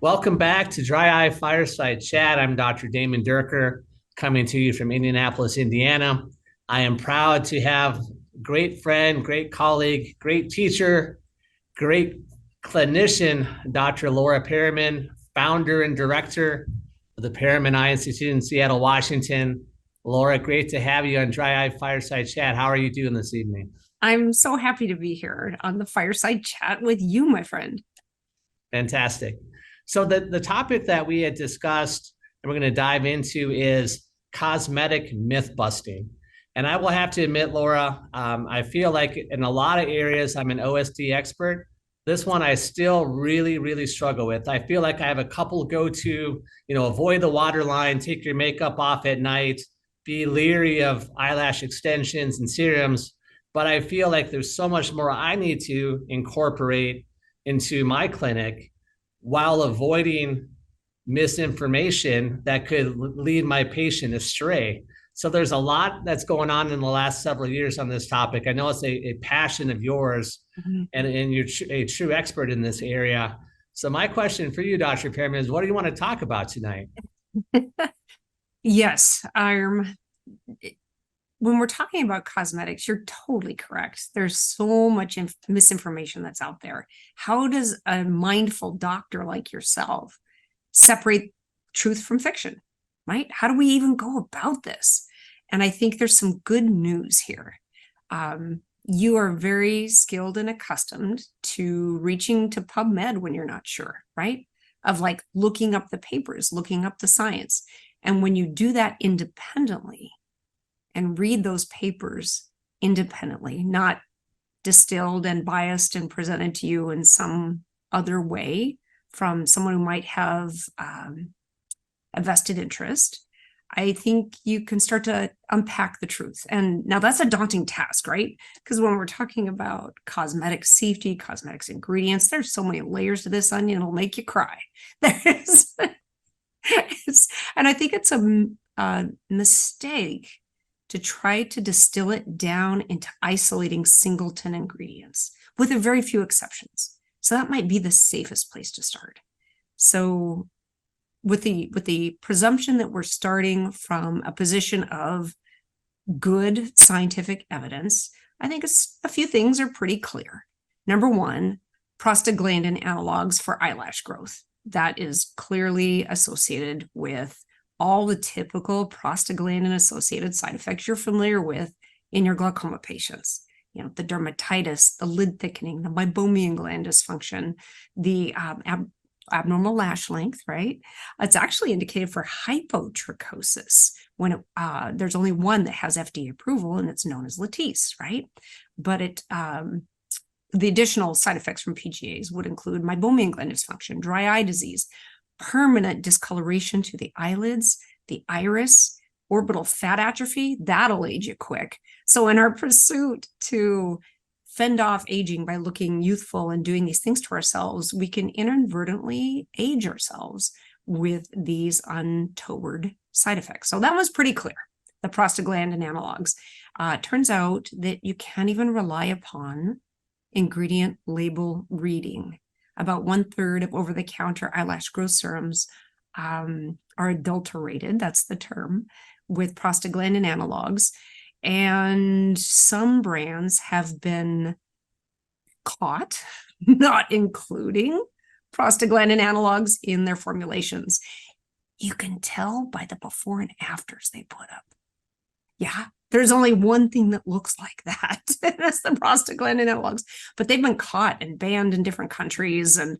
Welcome back to Dry Eye Fireside Chat. I'm Dr. Damon Durker, coming to you from Indianapolis, Indiana. I am proud to have great friend, great colleague, great teacher, great clinician, Dr. Laura Perriman, founder and director of the Perriman Eye Institute in Seattle, Washington. Laura, great to have you on Dry Eye Fireside Chat. How are you doing this evening? I'm so happy to be here on the fireside chat with you, my friend. Fantastic. So the topic that we had discussed and we're going to dive into is cosmetic myth busting. And I will have to admit, Laura, I feel like in a lot of areas I'm an OSD expert. This one I still really struggle with. I feel like I have a couple go-to, avoid the waterline, take your makeup off at night, be leery of eyelash extensions and serums. But I feel like there's so much more I need to incorporate into my clinic while avoiding misinformation that could lead my patient astray. So there's a lot that's going on in the last several years on this topic. I know it's a passion of yours, Mhm. and you're a true expert in this area. So my question for you, Dr. Perriman, is what do you want to talk about tonight? Yes, when we're talking about cosmetics, you're totally correct. There's so much misinformation that's out there. How does a mindful doctor like yourself separate truth from fiction, right? How do we even go about this? And I think there's some good news here. You are very skilled and accustomed to reaching to PubMed when you're not sure, right? Of like looking up the papers, looking up the science. And when you do that independently and read those papers independently, not distilled and biased and presented to you in some other way from someone who might have a vested interest, I think you can start to unpack the truth. And now that's a daunting task, right? Because when we're talking about cosmetic safety, cosmetics ingredients, there's so many layers to this onion, it'll make you cry. There's, and I think it's a mistake to try to distill it down into isolating singleton ingredients, with a very few exceptions. So that might be the safest place to start. So with the presumption that we're starting from a position of good scientific evidence, I think a few things are pretty clear. Number one, prostaglandin analogs for eyelash growth. That is clearly associated with all the typical prostaglandin associated side effects you're familiar with in your glaucoma patients. You know, the dermatitis, the lid thickening, the meibomian gland dysfunction, the abnormal lash length, right? It's actually indicated for hypotrichosis when there's only one that has FDA approval, and it's known as Latisse, right? But the additional side effects from PGAs would include meibomian gland dysfunction, dry eye disease, permanent discoloration to the eyelids, the iris, orbital fat atrophy. That'll age you quick. So in our pursuit to fend off aging by looking youthful and doing these things to ourselves, we can inadvertently age ourselves with these untoward side effects. So that was pretty clear, the prostaglandin analogs. Turns out that you can't even rely upon ingredient label reading. About 1/3 of over-the-counter eyelash growth serums are adulterated, that's the term, with prostaglandin analogs. And some brands have been caught not including prostaglandin analogs in their formulations. You can tell by the before and afters they put up. Yeah, there's only one thing that looks like that. That's the prostaglandin analogs, but they've been caught and banned in different countries. And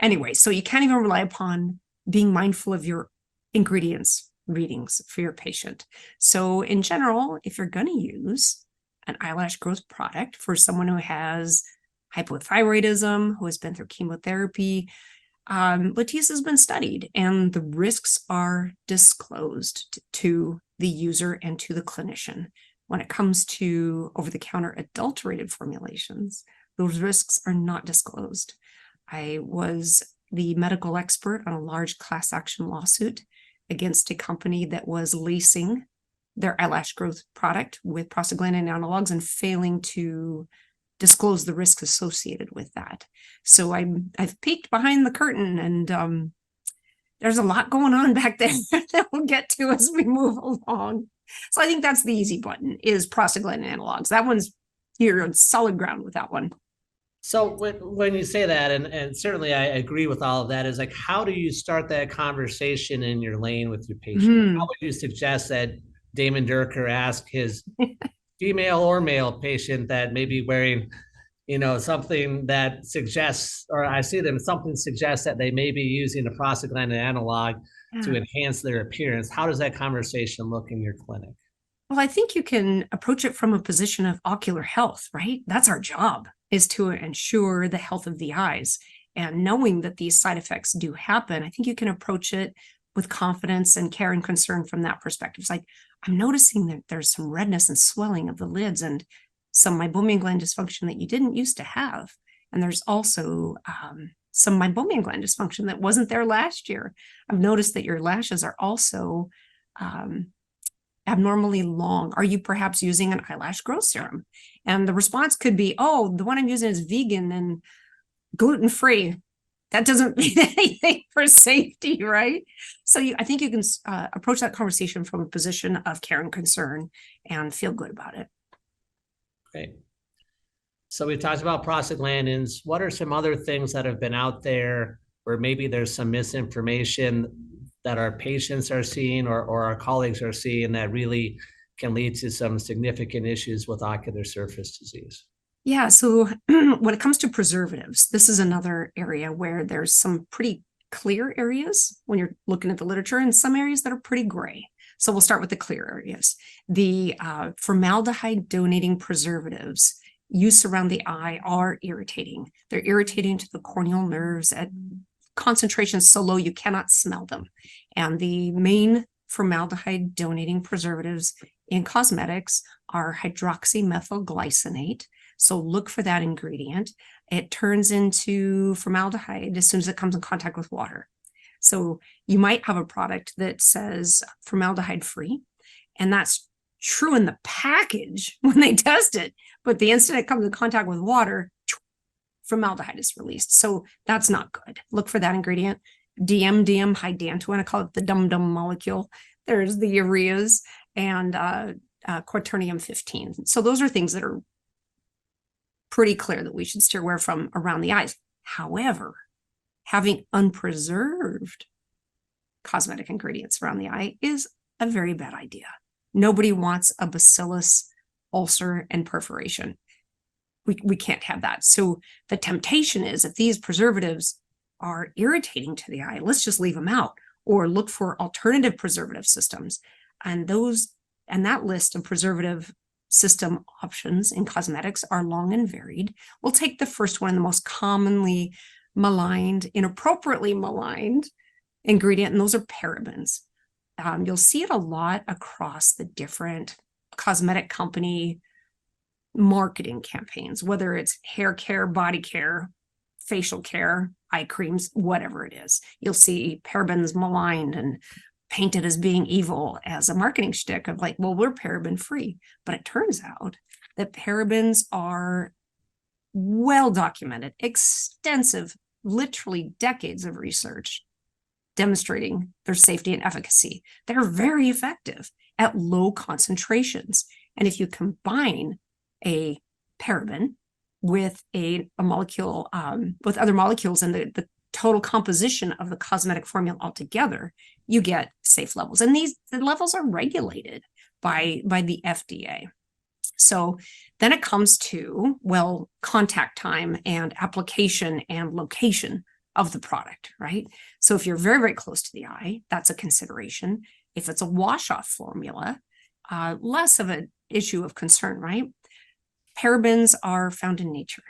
anyway, so you can't even rely upon being mindful of your ingredients readings for your patient. So in general, if you're going to use an eyelash growth product for someone who has hypothyroidism, who has been through chemotherapy, Latisse has been studied and the risks are disclosed to the user and to the clinician. When it comes to over-the-counter adulterated formulations, those risks are not disclosed. I was the medical expert on a large class action lawsuit against a company that was lacing their eyelash growth product with prostaglandin analogs and failing to disclose the risks associated with that. So I've peeked behind the curtain, and there's a lot going on back there that we'll get to as we move along. So I think that's the easy button, is prostaglandin analogs. That one's, you're on solid ground with that one. So when you say that, and certainly I agree with all of that, is like, how do you start that conversation in your lane with your patient? How would you suggest that Damon Durker ask his female or male patient that may be wearing, something that suggests, or I see them, something suggests that they may be using a prostaglandin analog to enhance their appearance? How does that conversation look in your clinic? Well, I think you can approach it from a position of ocular health, right? That's our job, is to ensure the health of the eyes. And knowing that these side effects do happen, I think you can approach it with confidence and care and concern from that perspective. It's like, I'm noticing that there's some redness and swelling of the lids and some meibomian gland dysfunction that you didn't used to have. And there's also some meibomian gland dysfunction that wasn't there last year. I've noticed that your lashes are also abnormally long. Are you perhaps using an eyelash growth serum? And the response could be, oh, the one I'm using is vegan and gluten-free. That doesn't mean anything for safety, right? So I think you can approach that conversation from a position of care and concern and feel good about it. Great. So we talked about prostaglandins. What are some other things that have been out there where maybe there's some misinformation that our patients are seeing or our colleagues are seeing that really can lead to some significant issues with ocular surface disease? Yeah, so when it comes to preservatives, this is another area where there's some pretty clear areas when you're looking at the literature, and some areas that are pretty gray. So we'll start with the clear areas. The formaldehyde donating preservatives used around the eye are irritating. They're irritating to the corneal nerves at concentrations so low you cannot smell them. And the main formaldehyde donating preservatives in cosmetics are hydroxymethylglycinate. So look for that ingredient. It turns into formaldehyde as soon as it comes in contact with water. So you might have a product that says formaldehyde free, and that's true in the package when they test it, but the instant it comes in contact with water, formaldehyde is released. So that's not good. Look for that ingredient. DMDM hydantoin, I call it the dum-dum molecule. There's the ureas and quaternium 15. So those are things that are pretty clear that we should steer away from around the eyes. However, having unpreserved cosmetic ingredients around the eye is a very bad idea. Nobody wants a bacillus ulcer and perforation. We can't have that. So the temptation is, if these preservatives are irritating to the eye, let's just leave them out or look for alternative preservative systems. And that list of preservative system options in cosmetics are long and varied. We'll take the first one, the most commonly maligned, inappropriately maligned ingredient, and those are parabens. You'll see it a lot across the different cosmetic company marketing campaigns, whether it's hair care, body care, facial care, eye creams, whatever it is. You'll see parabens maligned and painted as being evil as a marketing shtick of like, well, we're paraben free. But it turns out that parabens are well documented, extensive, literally decades of research demonstrating their safety and efficacy. They're very effective at low concentrations. And if you combine a paraben with a molecule, with other molecules and the total composition of the cosmetic formula altogether, you get safe levels. And the levels are regulated by the FDA. So then it comes to, well, contact time and application and location of the product, right? So if you're very, very close to the eye, that's a consideration. If it's a wash-off formula, less of an issue of concern, right? Parabens are found in nature,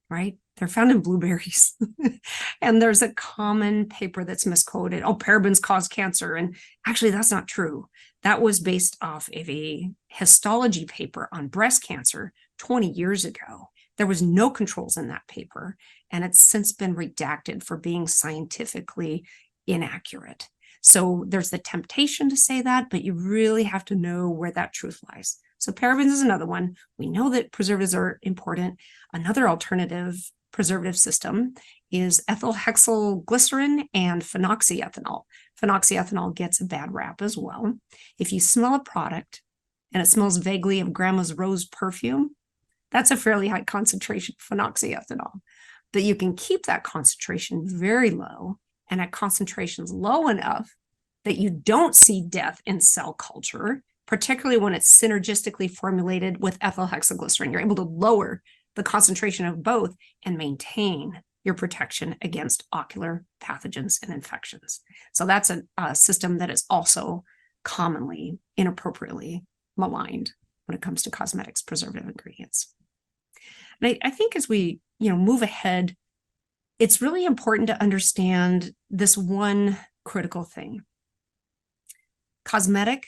right? They're found in blueberries. And there's a common paper that's misquoted. Oh, parabens cause cancer. And actually, that's not true. That was based off of a histology paper on breast cancer 20 years ago. There was no controls in that paper, and it's since been redacted for being scientifically inaccurate. So there's the temptation to say that, but you really have to know where that truth lies. So parabens is another one. We know that preservatives are important. Another alternative preservative system is ethyl hexyl glycerin and phenoxyethanol. Phenoxyethanol gets a bad rap as well. If you smell a product and it smells vaguely of grandma's rose perfume, that's a fairly high concentration of phenoxyethanol. But you can keep that concentration very low and at concentrations low enough that you don't see death in cell culture, particularly when it's synergistically formulated with ethyl hexaglycerin. You're able to lower the concentration of both and maintain your protection against ocular pathogens and infections. So that's a system that is also commonly inappropriately maligned when it comes to cosmetics preservative ingredients. And I think as we move ahead, it's really important to understand this one critical thing. Cosmetic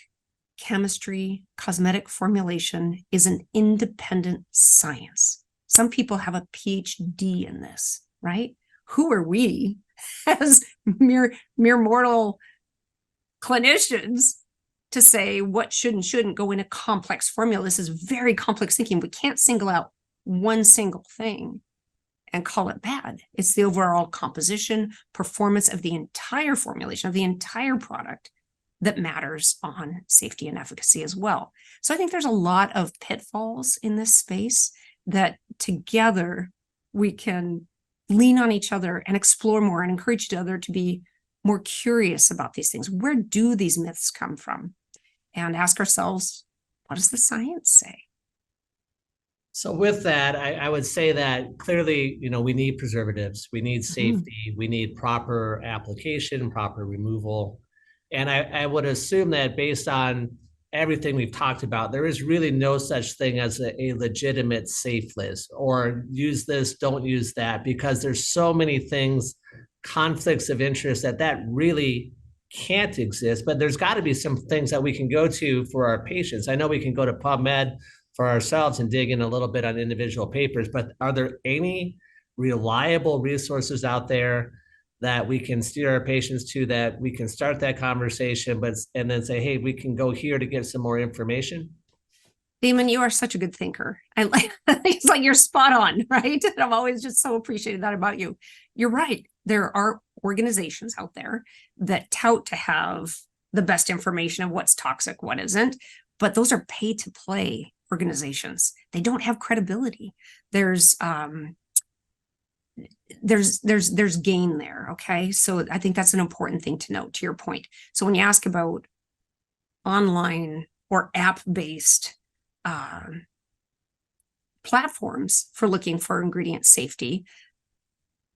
chemistry, cosmetic formulation is an independent science. Some people have a PhD in this, right? Who are we as mere mortal clinicians to say what should and shouldn't go in a complex formula? This is very complex thinking. We can't single out one single thing and call it bad. It's the overall composition, performance of the entire formulation, of the entire product that matters on safety and efficacy as well. So I think there's a lot of pitfalls in this space that together we can lean on each other and explore more and encourage each other to be more curious about these things. Where do these myths come from? And ask ourselves, what does the science say? So with that, I would say that clearly, we need preservatives, we need safety, we need proper application, proper removal. And I would assume that based on everything we've talked about, there is really no such thing as a legitimate safe list or use this, don't use that, because there's so many things, conflicts of interest that really can't exist. But there's got to be some things that we can go to for our patients. I know we can go to PubMed for ourselves and dig in a little bit on individual papers, but are there any reliable resources out there that we can steer our patients to, that we can start that conversation, and then say, hey, we can go here to get some more information? Damon, you are such a good thinker. It's like you're spot on, right? And I've always just so appreciated that about you. You're right. There are organizations out there that tout to have the best information of what's toxic, what isn't, but those are pay to play organizations. They don't have credibility. There's gain there. Okay. So I think that's an important thing to note, to your point. So when you ask about online or app-based platforms for looking for ingredient safety,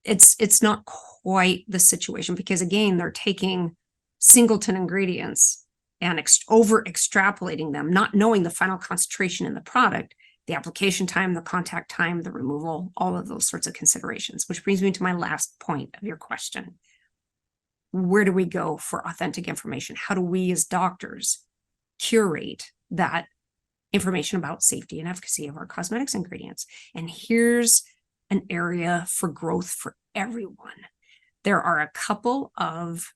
it's not quite the situation, because again, they're taking singleton ingredients and over extrapolating them, not knowing the final concentration in the product, the application time, the contact time, the removal, all of those sorts of considerations, which brings me to my last point of your question. Where do we go for authentic information? How do we as doctors curate that information about safety and efficacy of our cosmetics ingredients? And here's an area for growth for everyone. There are a couple of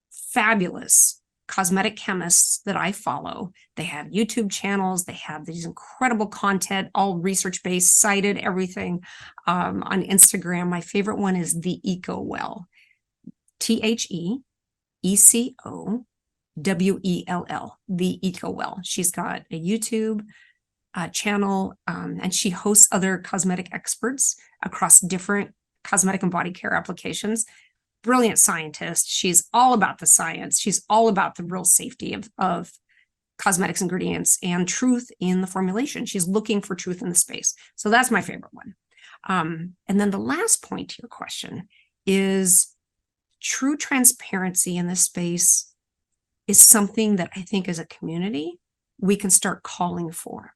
fabulous cosmetic chemists that I follow. They have YouTube channels. They have these incredible content, all research-based, cited, everything on Instagram. My favorite one is The Eco Well, TheEcowell, The Eco Well. She's got a YouTube channel, and she hosts other cosmetic experts across different cosmetic and body care applications. Brilliant scientist. She's all about the science. She's all about the real safety of cosmetics ingredients and truth in the formulation. She's looking for truth in the space. So that's my favorite one. And then the last point to your question is true transparency in this space is something that I think as a community, we can start calling for.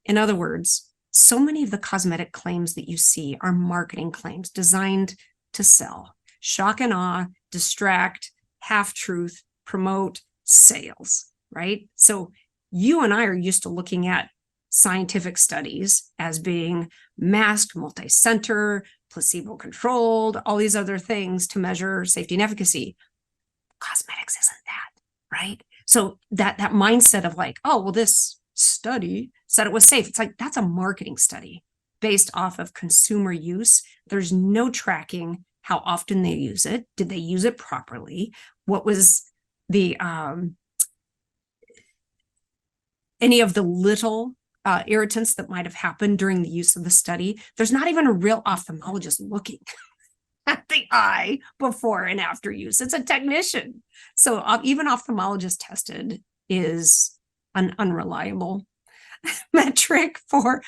In other words, so many of the cosmetic claims that you see are marketing claims designed to sell. Shock and awe, distract, half-truth, promote, sales, right? So you and I are used to looking at scientific studies as being masked, multi-center, placebo-controlled, all these other things to measure safety and efficacy. Cosmetics isn't that, right? So that mindset of like, oh, well, this study said it was safe. It's like, that's a marketing study based off of consumer use. There's no tracking how often they use it. Did they use it properly? What was the any of the little irritants that might have happened during the use of the study? There's not even a real ophthalmologist looking at the eye before and after use. It's a technician. So even ophthalmologist tested is an unreliable metric for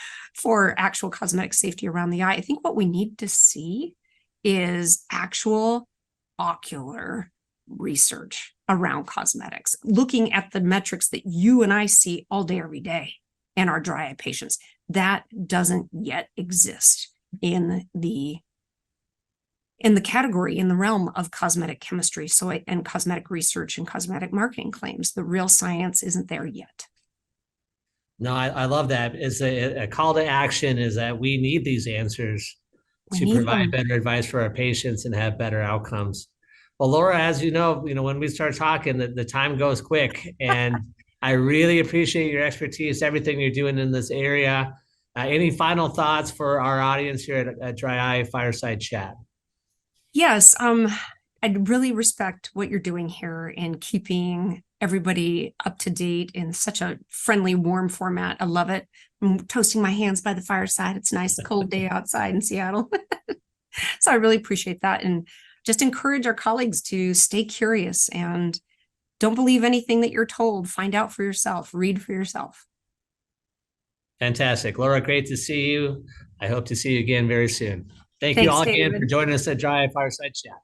actual cosmetic safety around the eye. I think what we need to see is actual ocular research around cosmetics, looking at the metrics that you and I see all day, every day in our dry eye patients. That doesn't yet exist in the category, in the realm of cosmetic chemistry, and cosmetic research and cosmetic marketing claims. The real science isn't there yet. No, I love that. Is a call to action is that we need these answers to provide better advice for our patients and have better outcomes. Well, Laura, as you know, when we start talking, the time goes quick, and I really appreciate your expertise, everything you're doing in this area. Any final thoughts for our audience here at Dry Eye Fireside Chat? Yes, I'd really respect what you're doing here in keeping everybody up to date in such a friendly, warm format. I love it. I'm toasting my hands by the fireside. It's a nice cold day outside in Seattle. So I really appreciate that. And just encourage our colleagues to stay curious and don't believe anything that you're told. Find out for yourself, read for yourself. Fantastic. Laura, great to see you. I hope to see you again very soon. Thank you Thanks, all again David. for joining us at Dry Eye Fireside Chat.